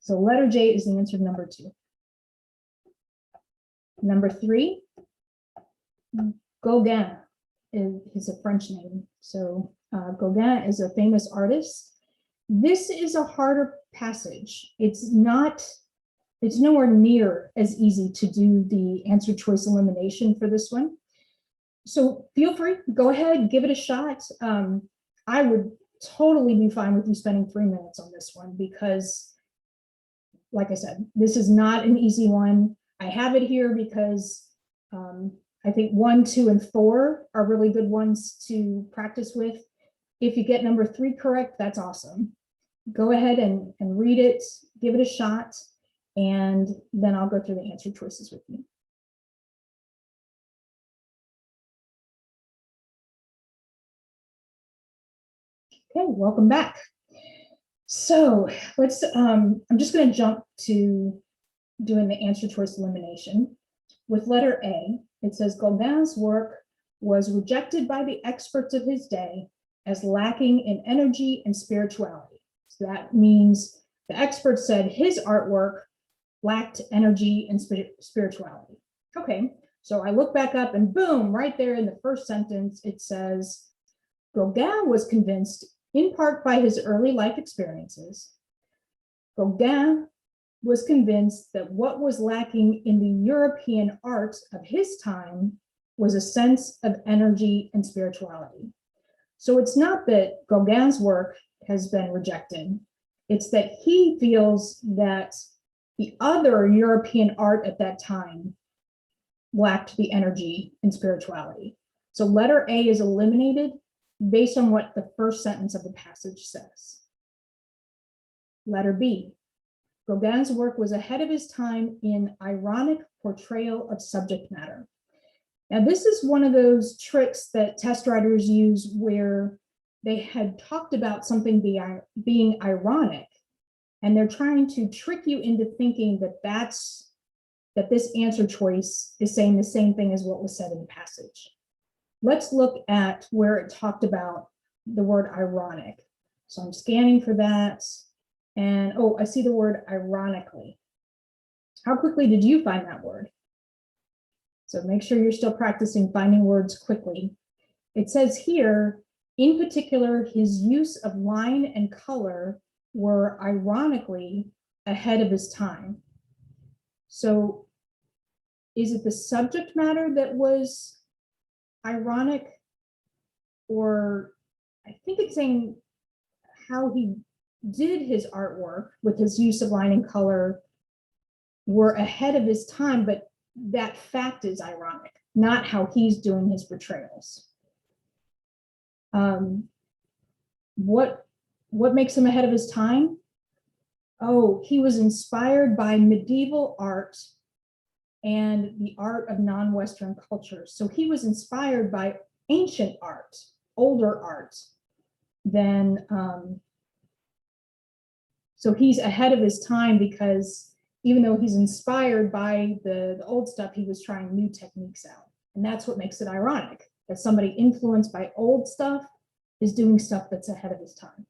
So letter J is the answer to number 2. Number 3, Gauguin is a French name. So Gauguin is a famous artist. This is a harder passage. It's nowhere near as easy to do the answer choice elimination for this one. So feel free, go ahead, give it a shot. I would totally be fine with you spending 3 minutes on this one because, like I said, this is not an easy one. I have it here because I think 1, 2, and 4 are really good ones to practice with. If you get number 3 correct, that's awesome. Go ahead and read it, give it a shot, and then I'll go through the answer choices with you. Okay, welcome back. So let's, I'm just going to jump to doing the answer choice elimination. With letter A, it says Gauguin's work was rejected by the experts of his day as lacking in energy and spirituality. So that means the experts said his artwork lacked energy and spirituality. Okay, so I look back up and boom, right there in the first sentence, it says Gauguin was convinced in part by his early life experiences. Gauguin was convinced that what was lacking in the European art of his time was a sense of energy and spirituality. So it's not that Gauguin's work has been rejected, it's that he feels that the other European art at that time lacked the energy and spirituality. So letter A is eliminated based on what the first sentence of the passage says. Letter B, Gauguin's work was ahead of his time in ironic portrayal of subject matter. Now, this is one of those tricks that test writers use where they had talked about something being ironic, and they're trying to trick you into thinking that this answer choice is saying the same thing as what was said in the passage. Let's look at where it talked about the word ironic. So I'm scanning for that. And oh, I see the word ironically. How quickly did you find that word? So make sure you're still practicing finding words quickly. It says here, in particular, his use of line and color were ironically ahead of his time. So is it the subject matter that was ironic? Or I think it's saying how he did his artwork with his use of line and color were ahead of his time, but that fact is ironic, not how he's doing his portrayals. What makes him ahead of his time? Oh, he was inspired by medieval art and the art of non-Western cultures. So he was inspired by ancient art, older art than, so he's ahead of his time because even though he's inspired by the old stuff, he was trying new techniques out. And that's what makes it ironic, that somebody influenced by old stuff is doing stuff that's ahead of his time,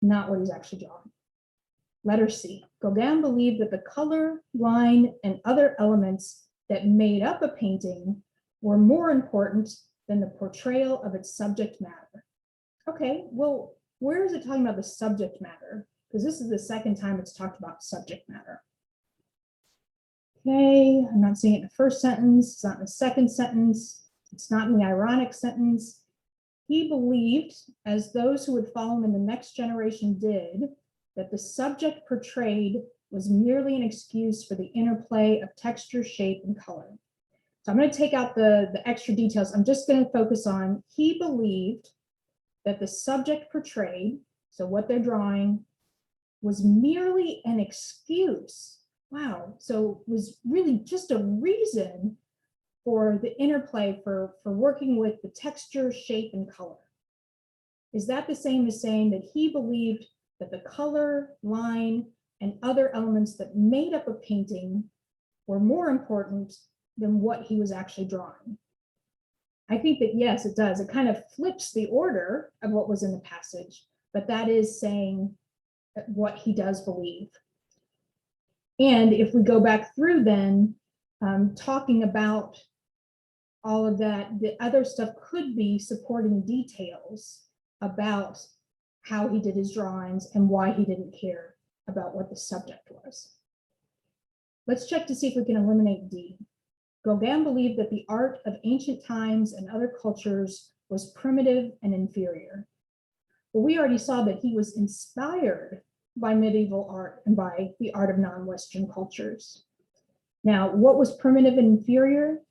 not what he's actually drawing. Letter C, Gauguin believed that the color, line, and other elements that made up a painting were more important than the portrayal of its subject matter. Okay, well, where is it talking about the subject matter? Because this is the second time it's talked about subject matter. Okay, I'm not seeing it in the first sentence, it's not in the second sentence, it's not in the ironic sentence. He believed, as those who would follow him in the next generation did, that the subject portrayed was merely an excuse for the interplay of texture, shape, and color. So I'm going to take out the extra details. I'm just going to focus on, he believed that the subject portrayed, so what they're drawing, was merely an excuse. Wow, so it was really just a reason for the interplay, for working with the texture, shape, and color. Is that the same as saying that he believed that the color, line, and other elements that made up a painting were more important than what he was actually drawing? I think that yes, it does. It kind of flips the order of what was in the passage, but that is saying what he does believe. And if we go back through then, talking about all of that, the other stuff could be supporting details about how he did his drawings and why he didn't care about what the subject was. Let's check to see if we can eliminate D. Gauguin believed that the art of ancient times and other cultures was primitive and inferior. Well, we already saw that he was inspired by medieval art and by the art of non-Western cultures. Now, what was primitive and inferior?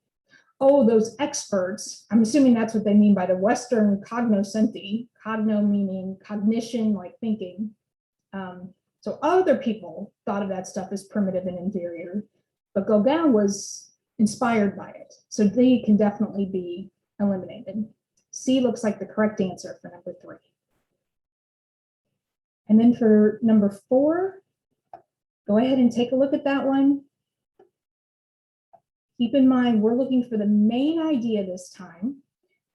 Oh, those experts, I'm assuming that's what they mean by the Western cognoscenti, cogno meaning cognition, like thinking. So other people thought of that stuff as primitive and inferior, but Gauguin was inspired by it. So D can definitely be eliminated. C looks like the correct answer for number 3. And then for number 4, go ahead and take a look at that one. Keep in mind, we're looking for the main idea this time.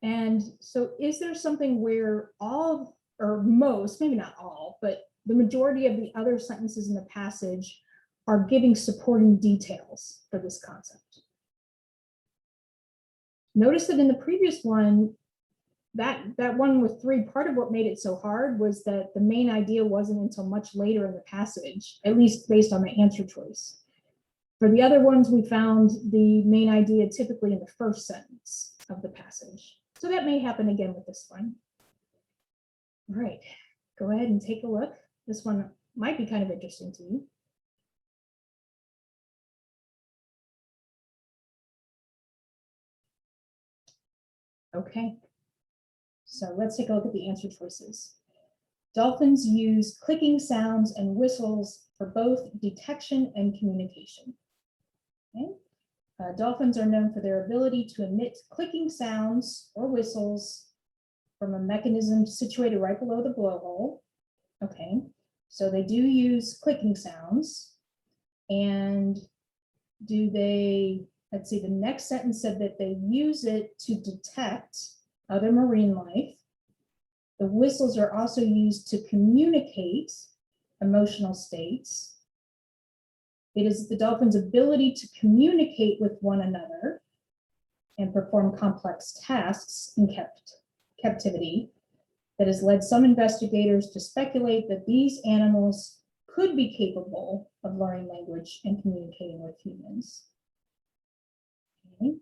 And so is there something where all, or most, maybe not all, but the majority of the other sentences in the passage are giving supporting details for this concept? Notice that in the previous one, that one with 3, part of what made it so hard was that the main idea wasn't until much later in the passage, at least based on the answer choice. For the other ones, we found the main idea typically in the first sentence of the passage. So that may happen again with this one. All right, go ahead and take a look. This one might be kind of interesting to you. Okay, so let's take a look at the answer choices. Dolphins use clicking sounds and whistles for both detection and communication. Okay. Dolphins are known for their ability to emit clicking sounds or whistles from a mechanism situated right below the blowhole. Okay, so they do use clicking sounds. And do they, let's see, the next sentence said that they use it to detect other marine life. The whistles are also used to communicate emotional states. It is the dolphin's ability to communicate with one another and perform complex tasks in captivity that has led some investigators to speculate that these animals could be capable of learning language and communicating with humans. Okay.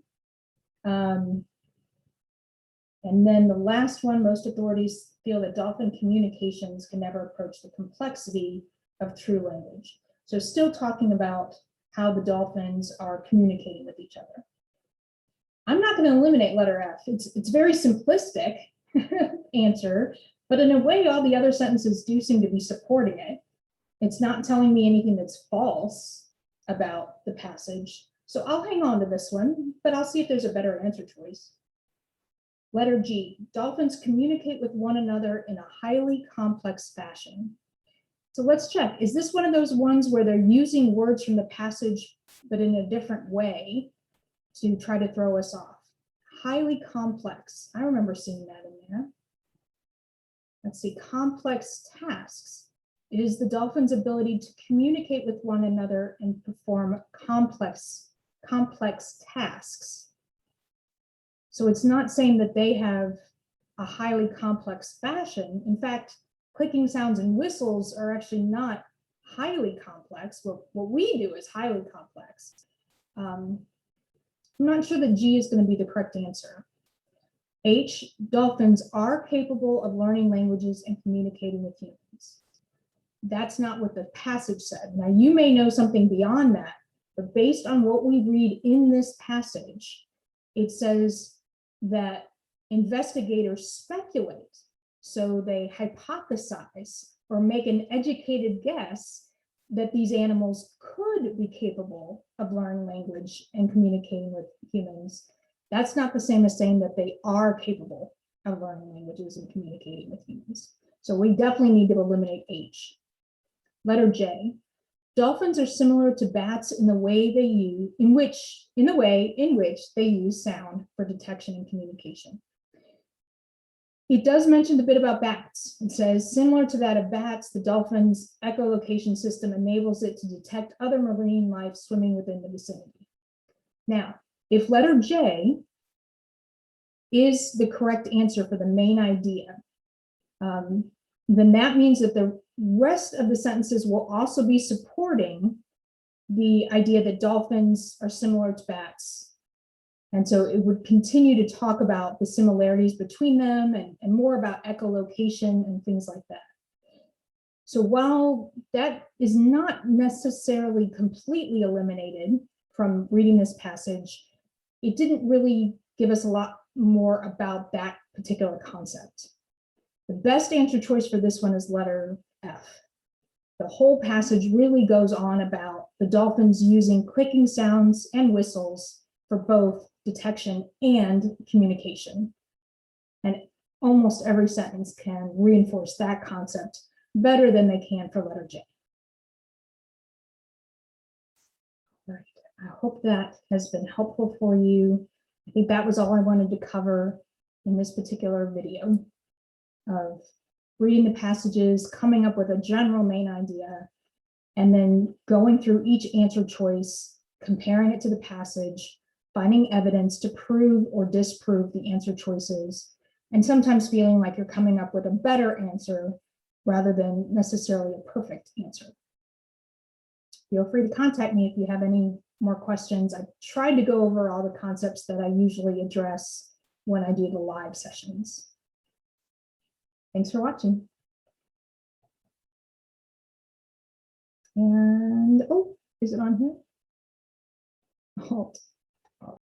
And then the last one, most authorities feel that dolphin communications can never approach the complexity of true language. So still talking about how the dolphins are communicating with each other. I'm not going to eliminate letter F. It's very simplistic answer, but in a way, all the other sentences do seem to be supporting it. It's not telling me anything that's false about the passage. So I'll hang on to this one, but I'll see if there's a better answer choice. Letter G, dolphins communicate with one another in a highly complex fashion. So let's check. Is this one of those ones where they're using words from the passage, but in a different way to try to throw us off? Highly complex. I remember seeing that in there. Let's see, complex tasks. It is the dolphin's ability to communicate with one another and perform complex tasks. So it's not saying that they have a highly complex fashion. In fact, clicking sounds and whistles are actually not highly complex. What we do is highly complex. I'm not sure that G is going to be the correct answer. H, dolphins are capable of learning languages and communicating with humans. That's not what the passage said. Now, you may know something beyond that, but based on what we read in this passage, it says that investigators speculate. So they hypothesize or make an educated guess that these animals could be capable of learning language and communicating with humans. That's not the same as saying that they are capable of learning languages and communicating with humans. So we definitely need to eliminate H. Letter J, dolphins are similar to bats in the way they use, in the way in which they use sound for detection and communication. It does mention a bit about bats. It says, similar to that of bats, the dolphin's echolocation system enables it to detect other marine life swimming within the vicinity. Now, if letter J is the correct answer for the main idea, then that means that the rest of the sentences will also be supporting the idea that dolphins are similar to bats. And so it would continue to talk about the similarities between them and more about echolocation and things like that. So while that is not necessarily completely eliminated from reading this passage, it didn't really give us a lot more about that particular concept. The best answer choice for this one is letter F. The whole passage really goes on about the dolphins using clicking sounds and whistles for both detection and communication. And almost every sentence can reinforce that concept better than they can for letter J. All right. I hope that has been helpful for you. I think that was all I wanted to cover in this particular video of reading the passages, coming up with a general main idea, and then going through each answer choice, comparing it to the passage, finding evidence to prove or disprove the answer choices, and sometimes feeling like you're coming up with a better answer rather than necessarily a perfect answer. Feel free to contact me if you have any more questions. I've tried to go over all the concepts that I usually address when I do the live sessions. Thanks for watching. And, oh, is it on here? Halt.